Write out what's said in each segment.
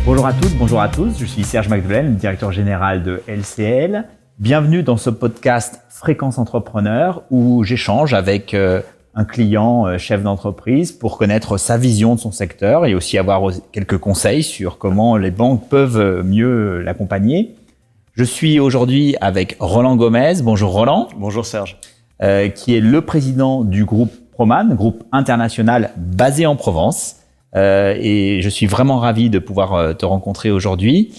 Bonjour à toutes, bonjour à tous, je suis Serge Magdelaine, directeur général de LCL. Bienvenue dans ce podcast Fréquence Entrepreneur où j'échange avec un client chef d'entreprise pour connaître sa vision de son secteur et aussi avoir quelques conseils sur comment les banques peuvent mieux l'accompagner. Je suis aujourd'hui avec Roland Gomez. Bonjour Roland. Bonjour Serge. Qui est le président du groupe Proman, groupe international basé en Provence. Et je suis vraiment ravi de pouvoir te rencontrer aujourd'hui.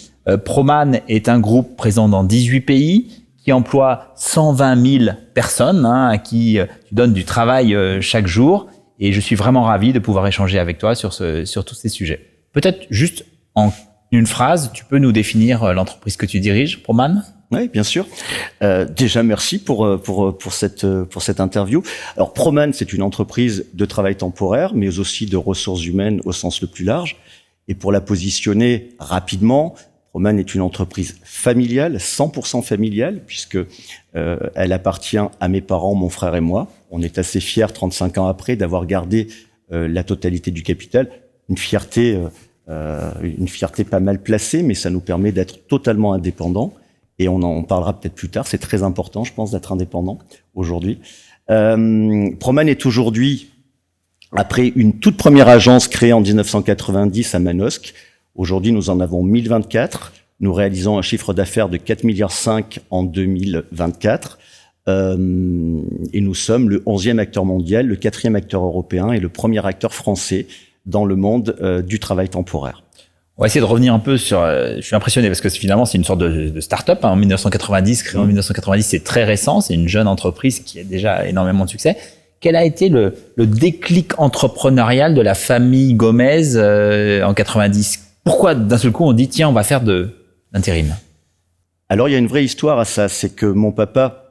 Proman est un groupe présent dans 18 pays qui emploie 120 000 personnes à qui tu donnes du travail chaque jour. Et je suis vraiment ravi de pouvoir échanger avec toi sur tous ces sujets. Peut-être juste en une phrase, tu peux nous définir l'entreprise que tu diriges, Proman ? Oui, bien sûr. Déjà, merci pour cette interview. Alors, Proman, c'est une entreprise de travail temporaire, mais aussi de ressources humaines au sens le plus large. Et pour la positionner rapidement, Proman est une entreprise familiale, 100% familiale, puisque elle appartient à mes parents, mon frère et moi. On est assez fiers, 35 ans après, d'avoir gardé la totalité du capital. Une fierté pas mal placée, mais ça nous permet d'être totalement indépendants. Et on en parlera peut-être plus tard. C'est très important, je pense, d'être indépendant aujourd'hui. Proman est aujourd'hui, après une toute première agence créée en 1990 à Manosque, aujourd'hui nous en avons 1024. Nous réalisons un chiffre d'affaires de 4,5 milliards en 2024. Et nous sommes le 11e acteur mondial, le 4e acteur européen et le premier acteur français dans le monde du travail temporaire. On va essayer de revenir un peu sur... je suis impressionné parce que finalement, c'est une sorte de start-up. En 1990, créé en 1990, c'est très récent. C'est une jeune entreprise qui a déjà énormément de succès. Quel a été le déclic entrepreneurial de la famille Gomez en 90 ? Pourquoi d'un seul coup on dit tiens, on va faire de l'intérim ? Alors il y a une vraie histoire à ça. C'est que mon papa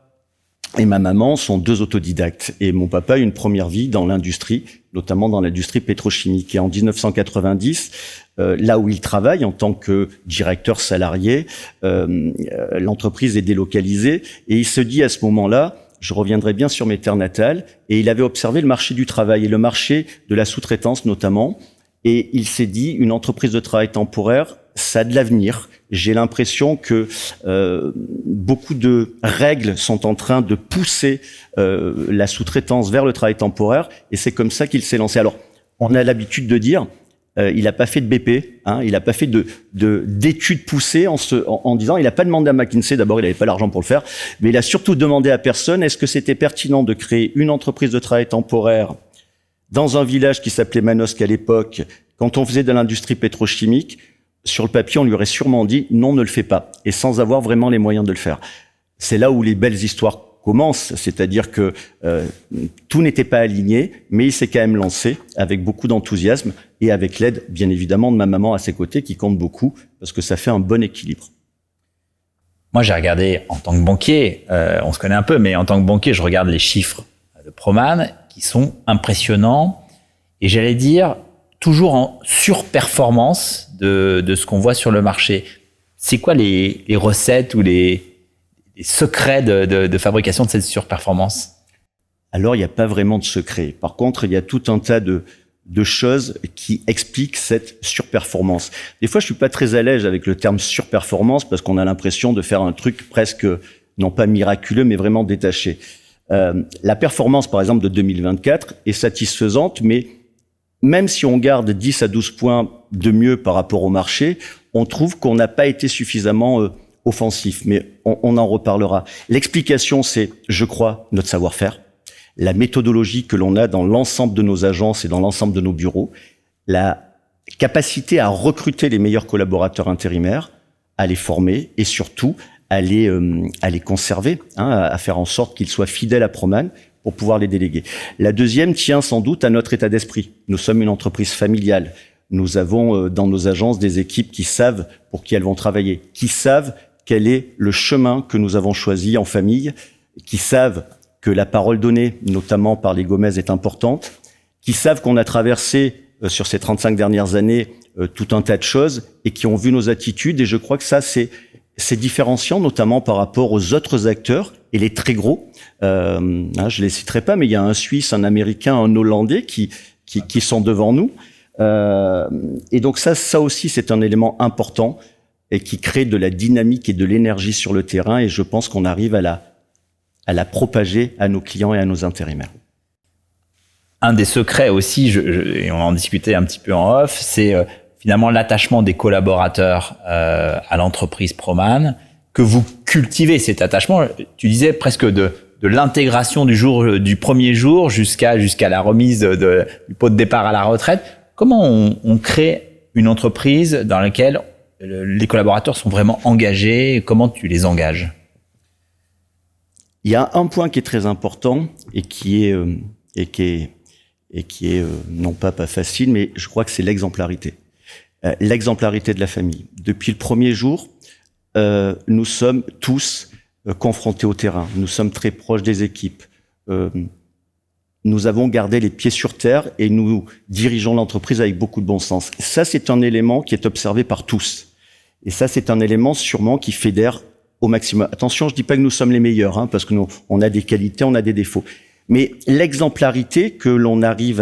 et ma maman sont deux autodidactes. Et mon papa a eu une première vie dans l'industrie, notamment dans l'industrie pétrochimique. Et en 1990, là où il travaille en tant que directeur salarié, l'entreprise est délocalisée. Et il se dit à ce moment-là, je reviendrai bien sur mes terres natales. Et il avait observé le marché du travail et le marché de la sous-traitance notamment. Et il s'est dit, une entreprise de travail temporaire, ça a de l'avenir. J'ai l'impression que beaucoup de règles sont en train de pousser la sous-traitance vers le travail temporaire, et c'est comme ça qu'il s'est lancé. Alors, on a l'habitude de dire, il n'a pas fait de BP, il n'a pas fait d'études poussées en disant, il n'a pas demandé à McKinsey, d'abord il n'avait pas l'argent pour le faire, mais il a surtout demandé à personne, est-ce que c'était pertinent de créer une entreprise de travail temporaire dans un village qui s'appelait Manosque à l'époque, quand on faisait de l'industrie pétrochimique. Sur le papier, on lui aurait sûrement dit « non, ne le fais pas », et sans avoir vraiment les moyens de le faire. C'est là où les belles histoires commencent, c'est-à-dire que tout n'était pas aligné, mais il s'est quand même lancé avec beaucoup d'enthousiasme et avec l'aide, bien évidemment, de ma maman à ses côtés, qui compte beaucoup, parce que ça fait un bon équilibre. Moi, j'ai regardé en tant que banquier, on se connaît un peu, mais en tant que banquier, je regarde les chiffres de Proman qui sont impressionnants, et j'allais dire toujours en surperformance de ce qu'on voit sur le marché. C'est quoi les recettes ou les secrets de fabrication de cette surperformance ? Alors, il n'y a pas vraiment de secret. Par contre, il y a tout un tas de choses qui expliquent cette surperformance. Des fois, je suis pas très à l'aise avec le terme surperformance parce qu'on a l'impression de faire un truc presque, non pas miraculeux, mais vraiment détaché. La performance, par exemple, de 2024 est satisfaisante, mais même si on garde 10 à 12 points de mieux par rapport au marché, on trouve qu'on n'a pas été suffisamment offensif. Mais on en reparlera. L'explication, c'est, je crois, notre savoir-faire, la méthodologie que l'on a dans l'ensemble de nos agences et dans l'ensemble de nos bureaux, la capacité à recruter les meilleurs collaborateurs intérimaires, à les former et surtout à les conserver, à faire en sorte qu'ils soient fidèles à Proman pour pouvoir les déléguer. La deuxième tient sans doute à notre état d'esprit. Nous sommes une entreprise familiale. Nous avons dans nos agences des équipes qui savent pour qui elles vont travailler, qui savent quel est le chemin que nous avons choisi en famille, qui savent que la parole donnée, notamment par les Gomez, est importante, qui savent qu'on a traversé sur ces 35 dernières années tout un tas de choses et qui ont vu nos attitudes. Et je crois que ça, c'est différenciant, notamment par rapport aux autres acteurs et les très gros. Je les citerai pas, mais il y a un Suisse, un Américain, un Hollandais qui sont devant nous. Et donc ça aussi, c'est un élément important et qui crée de la dynamique et de l'énergie sur le terrain. Et je pense qu'on arrive à la propager à nos clients et à nos intérimaires. Un des secrets aussi, et on en discutait un petit peu en off, c'est finalement l'attachement des collaborateurs à l'entreprise Proman, que vous cultivez cet attachement. Tu disais presque de l'intégration du premier jour jusqu'à la remise du pot de départ à la retraite. Comment on crée une entreprise dans laquelle les collaborateurs sont vraiment engagés? Comment tu les engages? Il y a un point qui est très important et qui est non pas facile, mais je crois que c'est l'exemplarité. L'exemplarité de la famille. Depuis le premier jour, nous sommes tous confrontés au terrain. Nous sommes très proches des équipes. Nous avons gardé les pieds sur terre et nous dirigeons l'entreprise avec beaucoup de bon sens. Ça, c'est un élément qui est observé par tous. Et ça, c'est un élément sûrement qui fédère au maximum. Attention, je dis pas que nous sommes les meilleurs, parce que on a des qualités, on a des défauts. Mais l'exemplarité que l'on arrive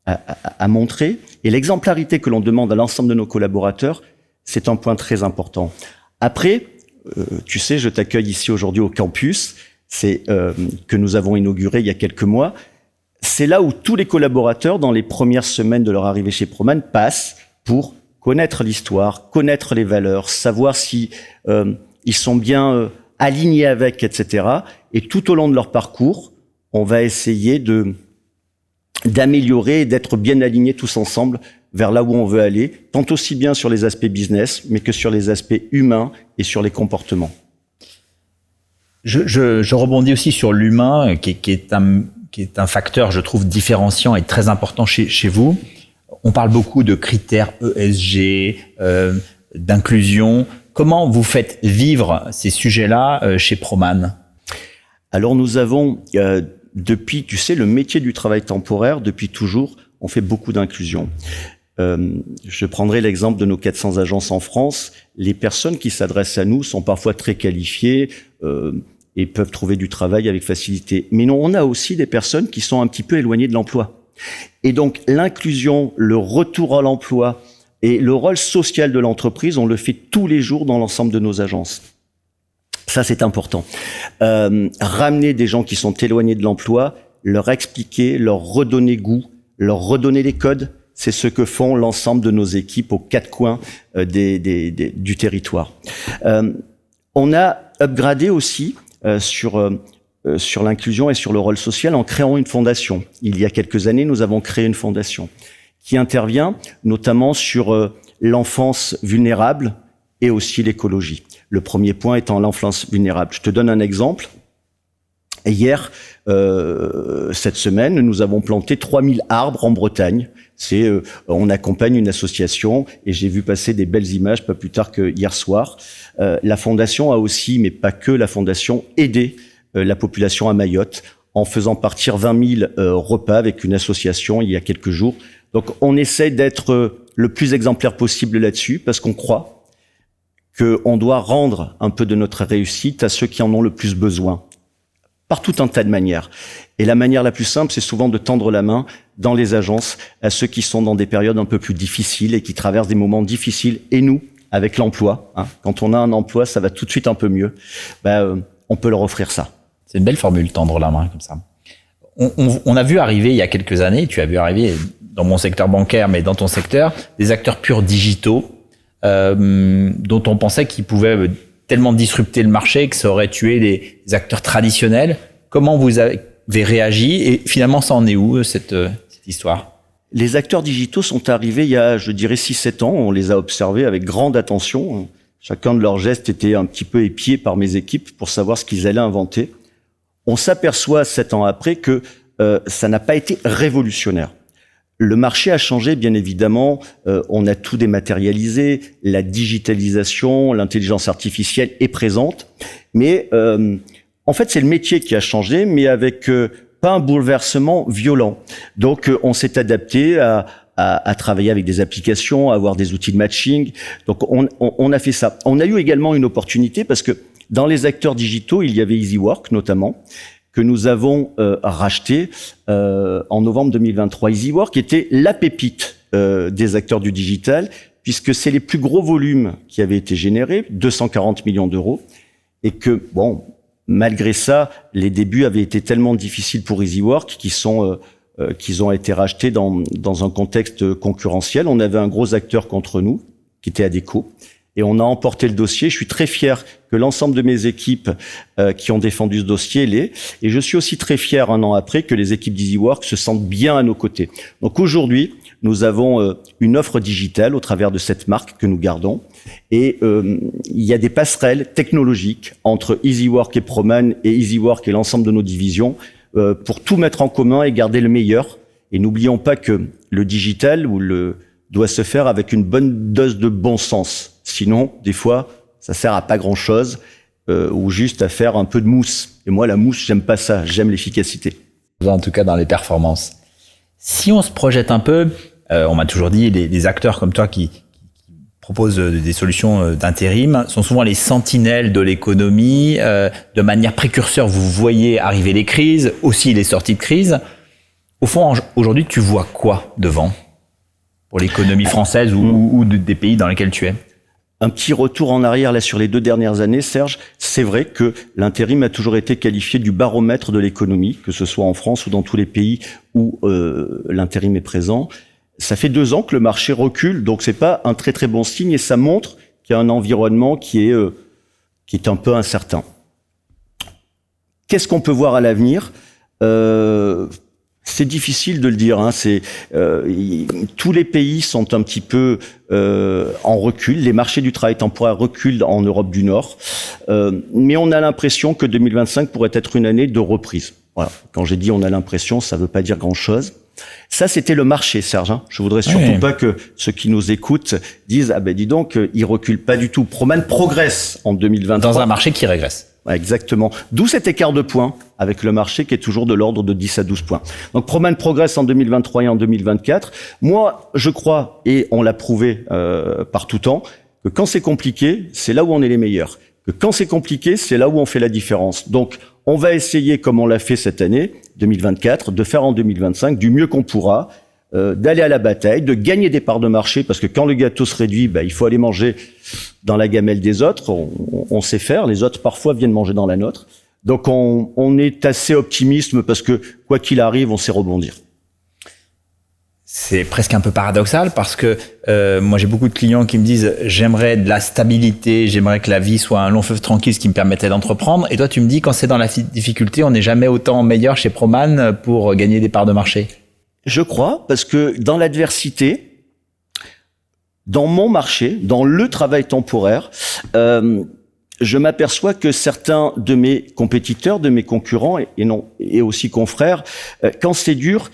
à montrer et l'exemplarité que l'on demande à l'ensemble de nos collaborateurs, c'est un point très important. Après, tu sais, je t'accueille ici aujourd'hui au campus, que nous avons inauguré il y a quelques mois. C'est là où tous les collaborateurs, dans les premières semaines de leur arrivée chez Proman, passent pour connaître l'histoire, connaître les valeurs, savoir si ils sont bien alignés avec, etc. Et tout au long de leur parcours, on va essayer d'améliorer et d'être bien alignés tous ensemble vers là où on veut aller, tant aussi bien sur les aspects business, mais que sur les aspects humains et sur les comportements. Je rebondis aussi sur l'humain, qui est un facteur, je trouve, différenciant et très important chez vous. On parle beaucoup de critères ESG, d'inclusion. Comment vous faites vivre ces sujets-là chez Proman? Alors nous avons, depuis, tu sais, le métier du travail temporaire, depuis toujours, on fait beaucoup d'inclusion. Je prendrai l'exemple de nos 400 agences en France. Les personnes qui s'adressent à nous sont parfois très qualifiées et peuvent trouver du travail avec facilité. Mais non, on a aussi des personnes qui sont un petit peu éloignées de l'emploi. Et donc l'inclusion, le retour à l'emploi et le rôle social de l'entreprise, on le fait tous les jours dans l'ensemble de nos agences. Ça, c'est important. Ramener des gens qui sont éloignés de l'emploi, leur expliquer, leur redonner goût, leur redonner les codes, c'est ce que font l'ensemble de nos équipes aux quatre coins du territoire. On a upgradé aussi sur l'inclusion et sur le rôle social en créant une fondation. Il y a quelques années, nous avons créé une fondation qui intervient notamment sur l'enfance vulnérable et aussi l'écologie. Le premier point étant l'enfance vulnérable. Je te donne un exemple. Hier, cette semaine, nous avons planté 3000 arbres en Bretagne. On accompagne une association et j'ai vu passer des belles images pas plus tard que hier soir. La fondation a aussi, mais pas que la fondation, aidé la population à Mayotte en faisant partir 20 000 repas avec une association il y a quelques jours. Donc on essaie d'être le plus exemplaire possible là-dessus parce qu'on croit qu'on doit rendre un peu de notre réussite à ceux qui en ont le plus besoin, par tout un tas de manières. Et la manière la plus simple, c'est souvent de tendre la main dans les agences à ceux qui sont dans des périodes un peu plus difficiles et qui traversent des moments difficiles. Et nous, avec l'emploi, quand on a un emploi, ça va tout de suite un peu mieux, on peut leur offrir ça. C'est une belle formule, tendre la main comme ça. On a vu arriver il y a quelques années, tu as vu arriver dans mon secteur bancaire, mais dans ton secteur, des acteurs purs digitaux dont on pensait qu'ils pouvaient tellement disrupter le marché que ça aurait tué les acteurs traditionnels. Comment vous avez réagi et finalement ça en est où cette histoire? Les acteurs digitaux sont arrivés il y a, je dirais, 6-7 ans. On les a observés avec grande attention. Chacun de leurs gestes était un petit peu épié par mes équipes pour savoir ce qu'ils allaient inventer. On s'aperçoit 7 ans après que ça n'a pas été révolutionnaire. Le marché a changé, bien évidemment. On a tout dématérialisé. La digitalisation, l'intelligence artificielle est présente. Mais en fait, c'est le métier qui a changé, mais avec pas un bouleversement violent. Donc, on s'est adapté à travailler avec des applications, à avoir des outils de matching. Donc, on a fait ça. On a eu également une opportunité parce que dans les acteurs digitaux, il y avait EasyWork notamment, que nous avons racheté en novembre 2023. EasyWork était la pépite des acteurs du digital, puisque c'est les plus gros volumes qui avaient été générés, 240 millions d'euros, et que, bon, malgré ça, les débuts avaient été tellement difficiles pour EasyWork qu'ils ont été rachetés dans un contexte concurrentiel. On avait un gros acteur contre nous, qui était Adecco, et on a emporté le dossier. Je suis très fier que l'ensemble de mes équipes qui ont défendu ce dossier l'ait, et je suis aussi très fier, un an après, que les équipes d'EasyWork se sentent bien à nos côtés. Donc aujourd'hui, nous avons une offre digitale au travers de cette marque que nous gardons, et il y a des passerelles technologiques entre EasyWork et Proman, et EasyWork et l'ensemble de nos divisions, pour tout mettre en commun et garder le meilleur. Et n'oublions pas que le digital doit se faire avec une bonne dose de bon sens. Sinon, des fois, ça sert à pas grand-chose, ou juste à faire un peu de mousse. Et moi, la mousse, j'aime pas ça, j'aime l'efficacité. En tout cas, dans les performances. Si on se projette un peu, on m'a toujours dit, les acteurs comme toi qui proposent des solutions d'intérim sont souvent les sentinelles de l'économie. De manière précurseur, vous voyez arriver les crises, aussi les sorties de crise. Au fond, aujourd'hui, tu vois quoi devant pour l'économie française ou des pays dans lesquels tu es? Un petit retour en arrière là sur les 2 dernières années, Serge. C'est vrai que l'intérim a toujours été qualifié du baromètre de l'économie, que ce soit en France ou dans tous les pays où l'intérim est présent. Ça fait 2 ans que le marché recule, donc c'est pas un très très bon signe, et ça montre qu'il y a un environnement qui est un peu incertain. Qu'est-ce qu'on peut voir à l'avenir? C'est difficile de le dire. Tous les pays sont un petit peu en recul. Les marchés du travail temporaire reculent en Europe du Nord, mais on a l'impression que 2025 pourrait être une année de reprise. Voilà. Quand j'ai dit on a l'impression, ça veut pas dire grand-chose. Ça, c'était le marché, Serge. Je voudrais surtout pas que ceux qui nous écoutent disent ah ben dis donc, il recule pas du tout. Proman progresse en 2023 dans un marché qui régresse. Exactement. D'où cet écart de points avec le marché qui est toujours de l'ordre de 10 à 12 points. Donc Proman progresse en 2023 et en 2024. Moi, je crois, et on l'a prouvé par tout temps, que quand c'est compliqué, c'est là où on est les meilleurs. Que quand c'est compliqué, c'est là où on fait la différence. Donc on va essayer, comme on l'a fait cette année, 2024, de faire en 2025 du mieux qu'on pourra, d'aller à la bataille, de gagner des parts de marché, parce que quand le gâteau se réduit, il faut aller manger dans la gamelle des autres. On sait faire, les autres parfois viennent manger dans la nôtre. Donc on est assez optimiste parce que quoi qu'il arrive, on sait rebondir. C'est presque un peu paradoxal parce que moi j'ai beaucoup de clients qui me disent j'aimerais de la stabilité, j'aimerais que la vie soit un long fleuve tranquille, ce qui me permettait d'entreprendre. Et toi tu me dis quand c'est dans la difficulté, on n'est jamais autant meilleur chez Proman pour gagner des parts de marché. Je crois, parce que dans l'adversité, dans mon marché, dans le travail temporaire, je m'aperçois que certains de mes compétiteurs, de mes concurrents et aussi confrères, quand c'est dur,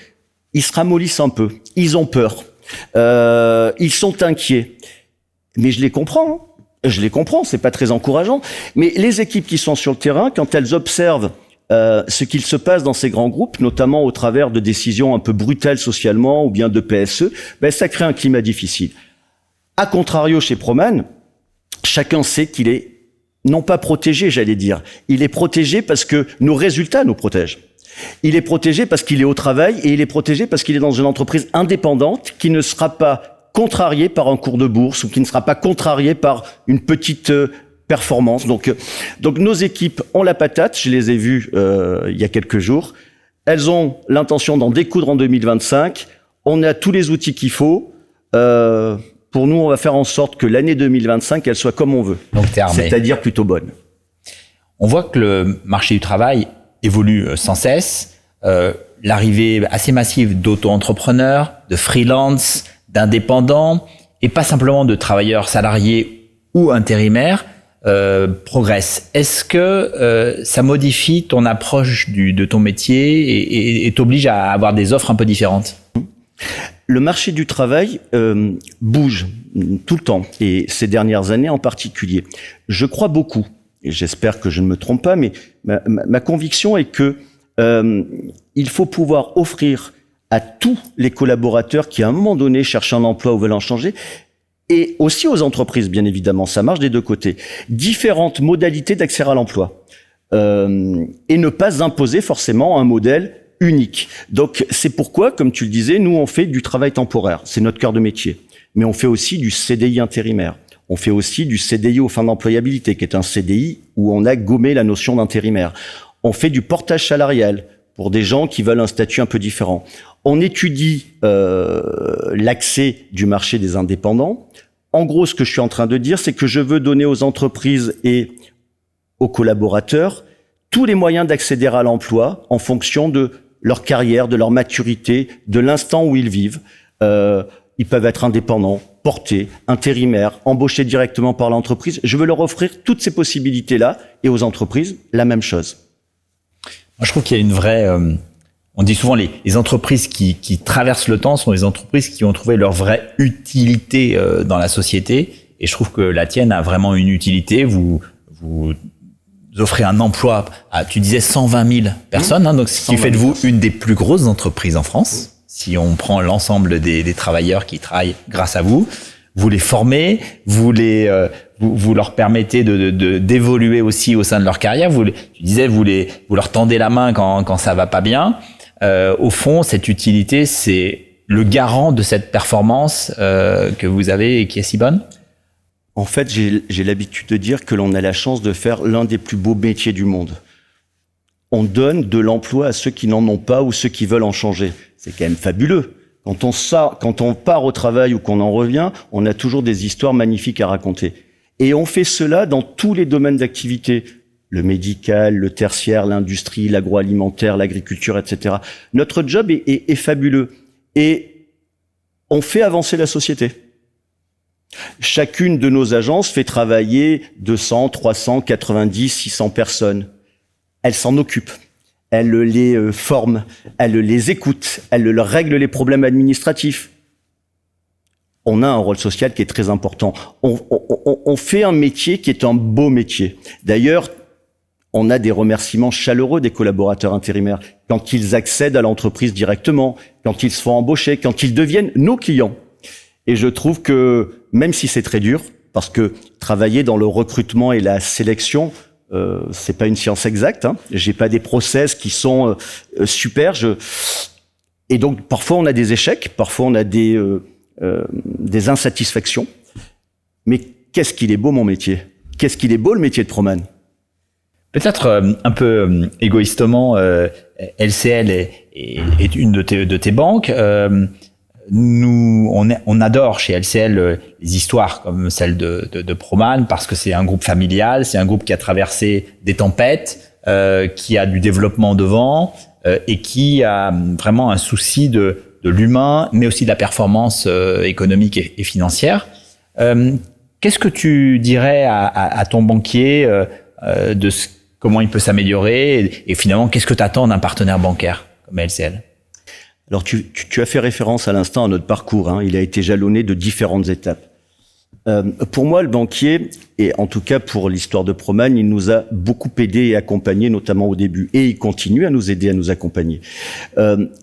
ils se ramollissent un peu. Ils ont peur. Ils sont inquiets. Mais je les comprends. Je les comprends. C'est pas très encourageant. Mais les équipes qui sont sur le terrain, quand elles observent ce qu'il se passe dans ces grands groupes, notamment au travers de décisions un peu brutales socialement ou bien de PSE, ça crée un climat difficile. A contrario, chez Proman, chacun sait qu'il est non pas protégé, j'allais dire. Il est protégé parce que nos résultats nous protègent. Il est protégé parce qu'il est au travail et il est protégé parce qu'il est dans une entreprise indépendante qui ne sera pas contrariée par un cours de bourse ou qui ne sera pas contrariée par une petite performance. Donc nos équipes ont la patate, je les ai vues il y a quelques jours. Elles ont l'intention d'en découdre en 2025. On a tous les outils qu'il faut. Pour nous, on va faire en sorte que l'année 2025, elle soit comme on veut. Donc t'es armé. C'est-à-dire plutôt bonne. On voit que le marché du travail évolue sans cesse. L'arrivée assez massive d'auto-entrepreneurs, de freelance, d'indépendants, et pas simplement de travailleurs salariés ou intérimaires, progresse. Est-ce que ça modifie ton approche de ton métier et t'oblige à avoir des offres un peu différentes? Le marché du travail bouge tout le temps, et ces dernières années en particulier. Je crois beaucoup, et j'espère que je ne me trompe pas, mais ma conviction est que il faut pouvoir offrir à tous les collaborateurs qui, à un moment donné, cherchent un emploi ou veulent en changer, et aussi aux entreprises, bien évidemment. Ça marche des deux côtés. Différentes modalités d'accès à l'emploi. Et ne pas imposer forcément un modèle unique. Donc, c'est pourquoi, comme tu le disais, nous, on fait du travail temporaire. C'est notre cœur de métier. Mais on fait aussi du CDI intérimaire. On fait aussi du CDI aux fins d'employabilité, qui est un CDI où on a gommé la notion d'intérimaire. On fait du portage salarial pour des gens qui veulent un statut un peu différent. On étudie l'accès du marché des indépendants. En gros, ce que je suis en train de dire, c'est que je veux donner aux entreprises et aux collaborateurs tous les moyens d'accéder à l'emploi en fonction de leur carrière, de leur maturité, de l'instant où ils vivent. Ils peuvent être indépendants, portés, intérimaires, embauchés directement par l'entreprise. Je veux leur offrir toutes ces possibilités-là et aux entreprises, la même chose. Moi, je trouve qu'il y a une vraie... on dit souvent les entreprises qui traversent le temps sont les entreprises qui ont trouvé leur vraie utilité dans la société. Et je trouve que la tienne a vraiment une utilité. Vous offrez un emploi à, tu disais, 120 000 personnes. Donc, ce qui fait de vous une des plus grosses entreprises en France. Si on prend l'ensemble des travailleurs qui travaillent grâce à vous, vous les formez, vous leur permettez d'évoluer aussi au sein de leur carrière. Tu disais, vous leur tendez la main quand ça va pas bien. Au fond, cette utilité, c'est le garant de cette performance que vous avez et qui est si bonne. En fait, j'ai l'habitude de dire que l'on a la chance de faire l'un des plus beaux métiers du monde. On donne de l'emploi à ceux qui n'en ont pas ou ceux qui veulent en changer. C'est quand même fabuleux. Quand on part au travail ou qu'on en revient, on a toujours des histoires magnifiques à raconter. Et on fait cela dans tous les domaines d'activité. Le médical, le tertiaire, l'industrie, l'agroalimentaire, l'agriculture, etc. Notre job est fabuleux. Et on fait avancer la société. Chacune de nos agences fait travailler 200, 300, 90, 600 personnes. Elles s'en occupent. Elle les forme, elle les écoute, elle leur règle les problèmes administratifs. On a un rôle social qui est très important. On fait un métier qui est un beau métier. D'ailleurs, on a des remerciements chaleureux des collaborateurs intérimaires quand ils accèdent à l'entreprise directement, quand ils se font embaucher, quand ils deviennent nos clients. Et je trouve que, même si c'est très dur, parce que travailler dans le recrutement et la sélection, c'est pas une science exacte. J'ai pas des process qui sont super. Et donc parfois on a des échecs, parfois on a des insatisfactions. Mais qu'est-ce qu'il est beau mon métier. Qu'est-ce qu'il est beau le métier de Proman. Peut-être un peu égoïstement, LCL est une de tes banques. Nous, on adore chez LCL les histoires comme celle de Proman parce que c'est un groupe familial, c'est un groupe qui a traversé des tempêtes, qui a du développement devant et qui a vraiment un souci de l'humain, mais aussi de la performance économique et financière. Qu'est-ce que tu dirais à ton banquier de comment il peut s'améliorer et finalement qu'est-ce que tu attends d'un partenaire bancaire comme LCL? Alors, tu as fait référence à l'instant à notre parcours. Il a été jalonné de différentes étapes. Pour moi, le banquier, et en tout cas pour l'histoire de Proman, il nous a beaucoup aidé et accompagné, notamment au début. Et il continue à nous aider, à nous accompagner.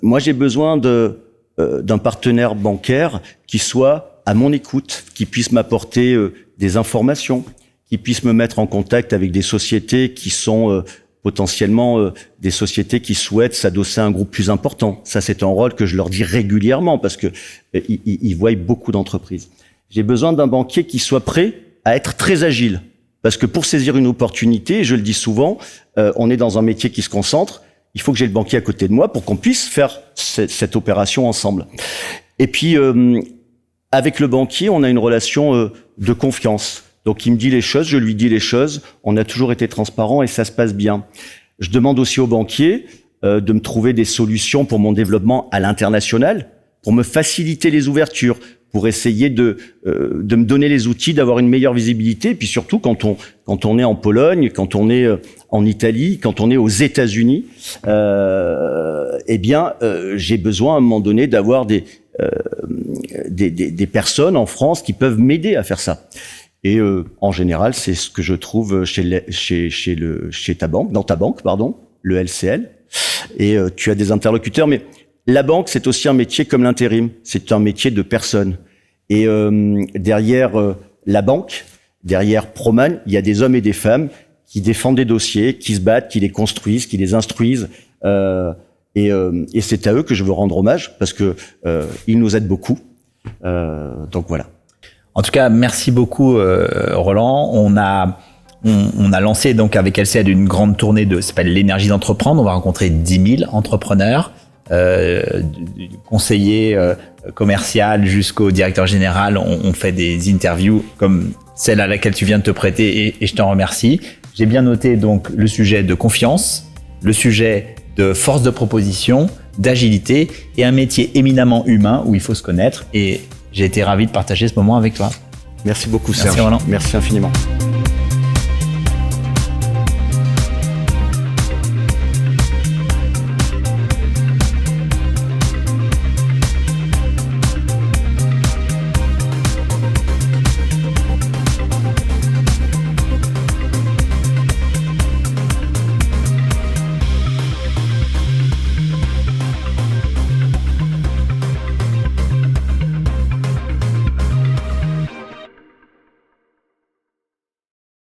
Moi, j'ai besoin d'un partenaire bancaire qui soit à mon écoute, qui puisse m'apporter des informations, qui puisse me mettre en contact avec des sociétés qui sont... potentiellement des sociétés qui souhaitent s'adosser à un groupe plus important. Ça, c'est un rôle que je leur dis régulièrement parce que ils voient beaucoup d'entreprises. J'ai besoin d'un banquier qui soit prêt à être très agile. Parce que pour saisir une opportunité, je le dis souvent, on est dans un métier qui se concentre, il faut que j'ai le banquier à côté de moi pour qu'on puisse faire cette opération ensemble. Et puis, avec le banquier, on a une relation de confiance. Donc, il me dit les choses, je lui dis les choses. On a toujours été transparent et ça se passe bien. Je demande aussi au banquier de me trouver des solutions pour mon développement à l'international, pour me faciliter les ouvertures, pour essayer de me donner les outils d'avoir une meilleure visibilité. Et puis surtout, quand on est en Pologne, quand on est en Italie, quand on est aux États-Unis, j'ai besoin à un moment donné d'avoir des personnes en France qui peuvent m'aider à faire ça. Et en général, c'est ce que je trouve chez ta banque, dans ta banque, pardon, le LCL. Et tu as des interlocuteurs, mais la banque, c'est aussi un métier comme l'intérim. C'est un métier de personne. Et derrière la banque, derrière Proman, il y a des hommes et des femmes qui défendent des dossiers, qui se battent, qui les construisent, qui les instruisent. Et c'est à eux que je veux rendre hommage parce que ils nous aident beaucoup. Donc voilà. En tout cas, merci beaucoup Roland. On a lancé donc avec LCAD une grande tournée ça s'appelle l'énergie d'entreprendre. On va rencontrer 10 000 entrepreneurs, du conseiller commercial jusqu'au directeur général. On fait des interviews comme celle à laquelle tu viens de te prêter et je t'en remercie. J'ai bien noté donc le sujet de confiance, le sujet de force de proposition, d'agilité et un métier éminemment humain où il faut se connaître. Et j'ai été ravi de partager ce moment avec toi. Merci beaucoup, Serge. Merci, Roland. Merci infiniment.